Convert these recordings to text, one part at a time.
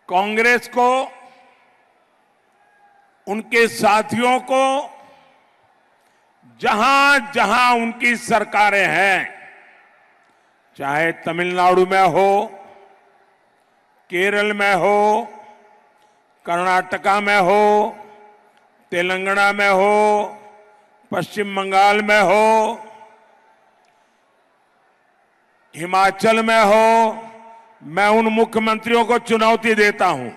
कांग्रेस को, उनके साथियों को जहां जहां उनकी सरकारें हैं, चाहे तमिलनाडु में हो, केरल में हो, कर्नाटका में हो, तेलंगाना में हो, पश्चिम बंगाल में हो, हिमाचल में हो, मैं उन मुख्यमंत्रियों को चुनौती देता हूं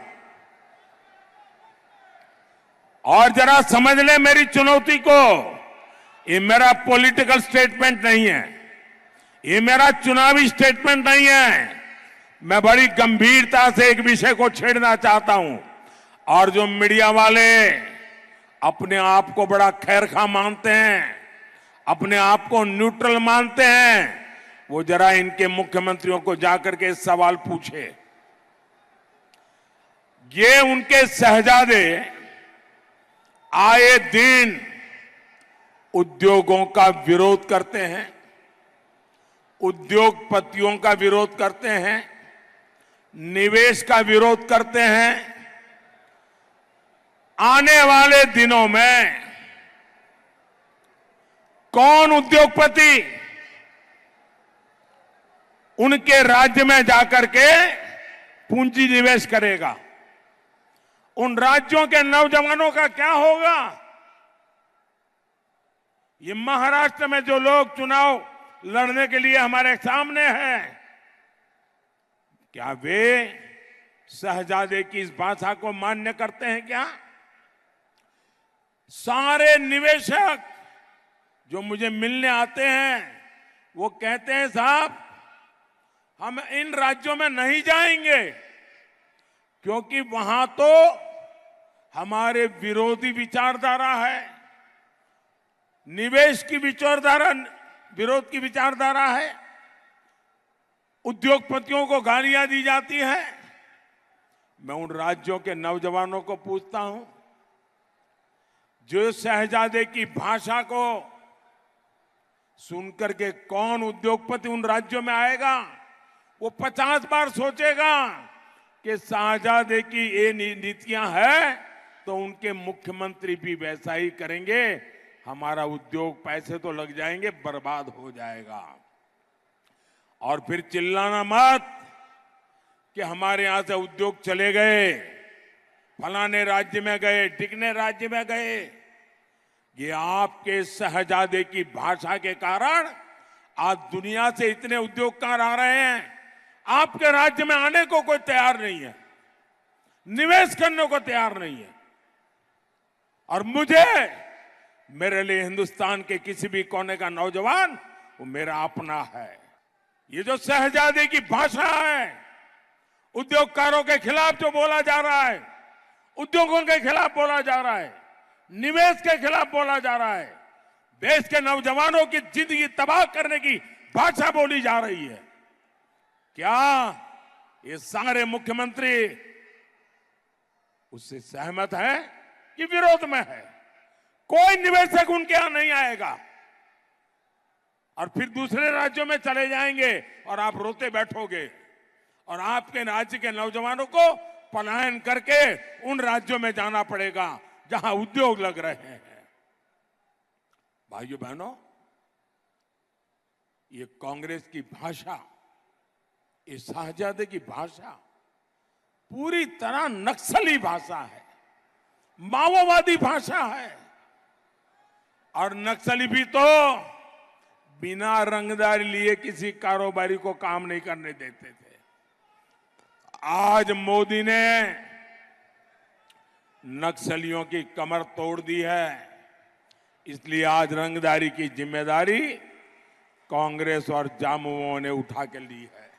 और जरा समझ ले मेरी चुनौती को। ये मेरा पॉलिटिकल स्टेटमेंट नहीं है, ये मेरा चुनावी स्टेटमेंट नहीं है। मैं बड़ी गंभीरता से एक विषय को छेड़ना चाहता हूं और जो मीडिया वाले अपने आप को बड़ा खैरखा मानते हैं, अपने आप को न्यूट्रल मानते हैं, वो जरा इनके मुख्यमंत्रियों को जाकर के सवाल पूछे। ये उनके शहजादे आए दिन उद्योगों का विरोध करते हैं, उद्योगपतियों का विरोध करते हैं, निवेश का विरोध करते हैं। आने वाले दिनों में कौन उद्योगपति उनके राज्य में जाकर के पूंजी निवेश करेगा? उन राज्यों के नौजवानों का क्या होगा? ये महाराष्ट्र में जो लोग चुनाव लड़ने के लिए हमारे सामने हैं, क्या वे शहजादे की इस भाषा को मान्य करते हैं क्या? सारे निवेशक जो मुझे मिलने आते हैं वो कहते हैं साहब हम इन राज्यों में नहीं जाएंगे क्योंकि वहां तो हमारे विरोधी विचारधारा है, निवेश की विचारधारा, विरोध की विचारधारा है, उद्योगपतियों को गालियां दी जाती है। मैं उन राज्यों के नौजवानों को पूछता हूं, जो शहजादे की भाषा को सुनकर के कौन उद्योगपति उन राज्यों में आएगा? वो 50 बार सोचेगा कि शहजादे की ये नीतियां हैं तो उनके मुख्यमंत्री भी वैसा ही करेंगे, हमारा उद्योग पैसे तो लग जाएंगे, बर्बाद हो जाएगा। और फिर चिल्लाना मत कि हमारे यहां से उद्योग चले गए, फलाने राज्य में गए, टिकने राज्य में गए। ये आपके शहजादे की भाषा के कारण आज दुनिया से इतने उद्योगकार आ रहे हैं, आपके राज्य में आने को कोई तैयार नहीं है, निवेश करने को तैयार नहीं है। और मुझे, मेरे लिए हिंदुस्तान के किसी भी कोने का नौजवान वो मेरा अपना है। ये जो शहजादे की भाषा है, उद्योगकारों के खिलाफ जो बोला जा रहा है, उद्योगों के खिलाफ बोला जा रहा है, निवेश के खिलाफ बोला जा रहा है, देश के नौजवानों की जिंदगी तबाह करने की भाषा बोली जा रही है। क्या ये सारे मुख्यमंत्री उससे सहमत है कि विरोध में है? कोई निवेशक उनके यहां नहीं आएगा और फिर दूसरे राज्यों में चले जाएंगे और आप रोते बैठोगे और आपके राज्य के नौजवानों को पलायन करके उन राज्यों में जाना पड़ेगा जहां उद्योग लग रहे हैं। भाइयों बहनों, ये कांग्रेस की भाषा, ये शहजादे की भाषा पूरी तरह नक्सली भाषा है, माओवादी भाषा है। और नक्सली भी तो बिना रंगदारी लिए किसी कारोबारी को काम नहीं करने देते थे। आज मोदी ने नक्सलियों की कमर तोड़ दी है, इसलिए आज रंगदारी की जिम्मेदारी कांग्रेस और जामुओं ने उठा के ली है।